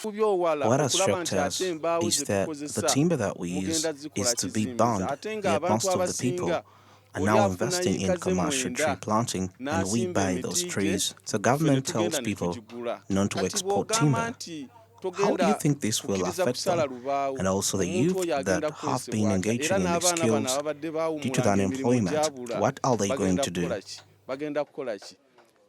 What has shocked us is that the timber that we use is to be burned, yet most of the people are now investing in commercial tree planting and we buy those trees. So government tells people not to export timber. How do you think this will affect them? And also the youth that have been engaging in these skills due to the unemployment, what are they going to do?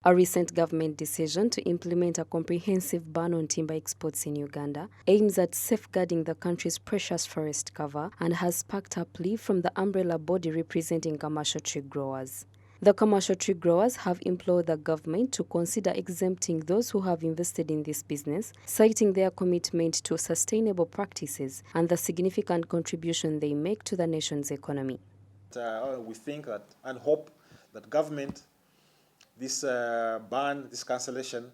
A recent government decision to implement a comprehensive ban on timber exports in Uganda aims at safeguarding the country's precious forest cover and has sparked a plea from the umbrella body representing commercial tree growers. The commercial tree growers have implored the government to consider exempting those who have invested in this business, citing their commitment to sustainable practices and the significant contribution they make to the nation's economy. We think that and hope that government, this ban, this cancellation,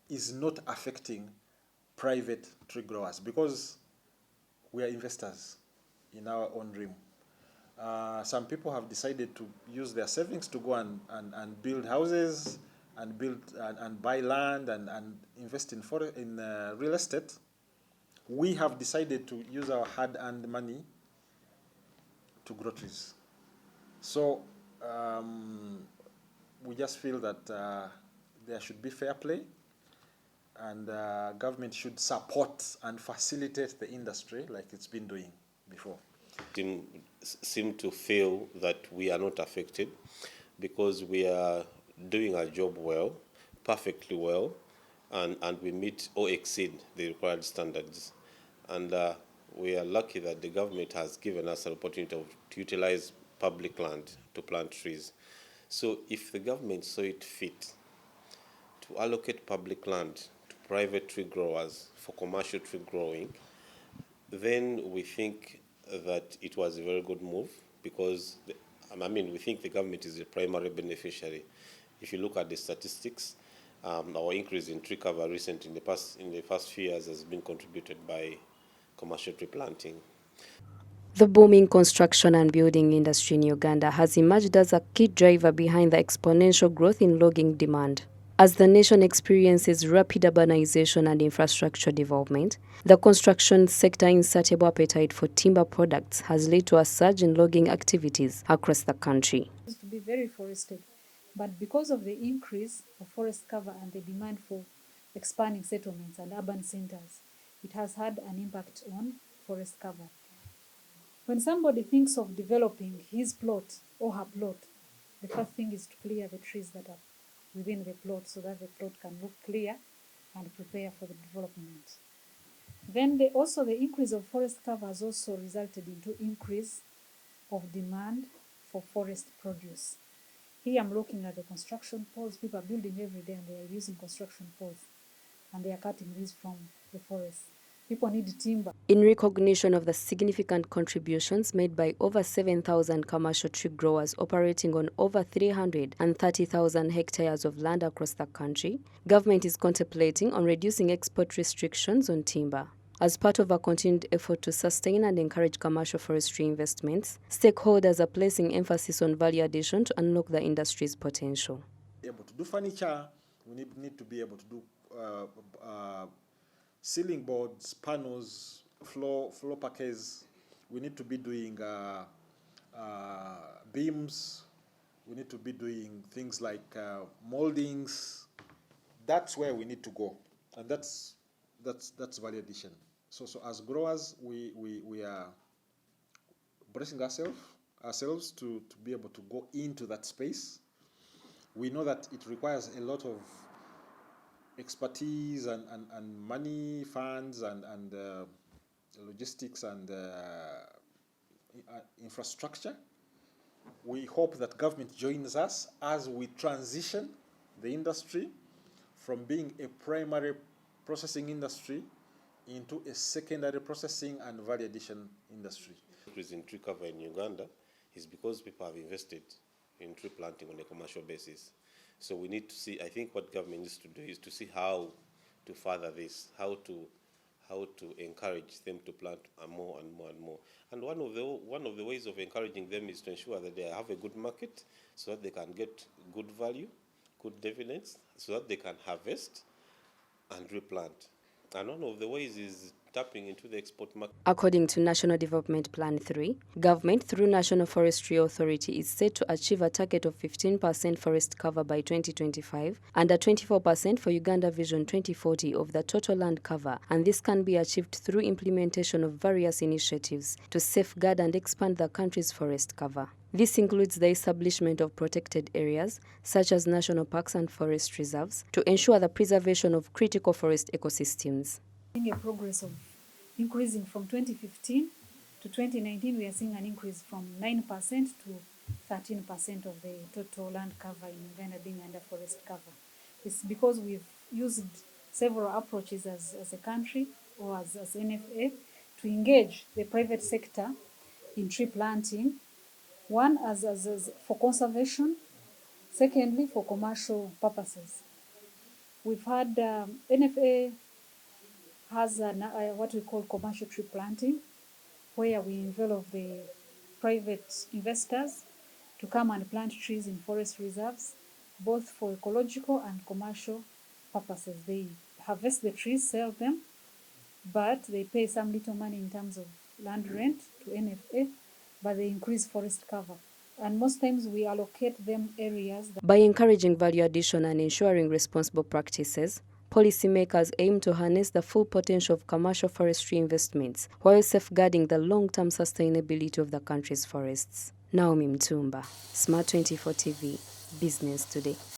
is not affecting private tree growers because we are investors in our own dream. Some people have decided to use their savings to go and build houses and buy land and invest in real estate. We have decided to use our hard-earned money to grow trees. So we just feel that there should be fair play and government should support and facilitate the industry like it's been doing before. Seem to feel that we are not affected because we are doing our job well, perfectly well, and we meet or exceed the required standards. And we are lucky that the government has given us an opportunity to utilize public land to plant trees. So if the government saw it fit to allocate public land to private tree growers for commercial tree growing, then we think that it was a very good move because, we think the government is the primary beneficiary. If you look at the statistics, our increase in tree cover recently in the past few years has been contributed by commercial tree planting. The booming construction and building industry in Uganda has emerged as a key driver behind the exponential growth in logging demand. As the nation experiences rapid urbanization and infrastructure development, the construction sector's insatiable appetite for timber products has led to a surge in logging activities across the country. It used to be very forested, but because of the increase of forest cover and the demand for expanding settlements and urban centers, it has had an impact on forest cover. When somebody thinks of developing his plot or her plot, the first thing is to clear the trees that are within the plot so that the plot can look clear and prepare for the development. Then also the increase of forest cover has also resulted into increase of demand for forest produce. Here I'm looking at the construction poles. People are building every day and they are using construction poles and they are cutting these from the forest. People need timber. In recognition of the significant contributions made by over 7,000 commercial tree growers operating on over 330,000 hectares of land across the country, government is contemplating on reducing export restrictions on timber. As part of a continued effort to sustain and encourage commercial forestry investments, stakeholders are placing emphasis on value addition to unlock the industry's potential. Able to do furniture, we need to be able to do ceiling boards, panels, floor parquets. We need to be doing beams. We need to be doing things like moldings. That's where we need to go, and that's value addition. So as growers, we are bracing ourselves to be able to go into that space. We know that it requires a lot of expertise and money, funds, and logistics and infrastructure. We hope that government joins us as we transition the industry from being a primary processing industry into a secondary processing and value addition industry. The increase in tree cover in Uganda is because people have invested in tree planting on a commercial basis. So we need to see, I think what government needs to do is to see how to further this, how to encourage them to plant more and more and more. And one of the ways of encouraging them is to ensure that they have a good market so that they can get good value, good dividends, so that they can harvest and replant. And one of the ways is tapping into the export market. According to National Development Plan 3, government through National Forestry Authority is set to achieve a target of 15% forest cover by 2025 and a 24% for Uganda Vision 2040 of the total land cover, and this can be achieved through implementation of various initiatives to safeguard and expand the country's forest cover. This includes the establishment of protected areas, such as national parks and forest reserves, to ensure the preservation of critical forest ecosystems. A progress of increasing from 2015 to 2019, we are seeing an increase from 9% to 13% of the total land cover in Uganda being under forest cover. It's because we've used several approaches as a country or as NFA to engage the private sector in tree planting. One, as for conservation. Secondly, for commercial purposes. We've had NFA has what we call commercial tree planting, where we involve the private investors to come and plant trees in forest reserves, both for ecological and commercial purposes. They harvest the trees, sell them, but they pay some little money in terms of land rent to NFA, but they increase forest cover. And most times we allocate them areas. By encouraging value addition and ensuring responsible practices, policymakers aim to harness the full potential of commercial forestry investments while safeguarding the long-term sustainability of the country's forests. Naomi Mutumba, Smart24 TV, Business Today.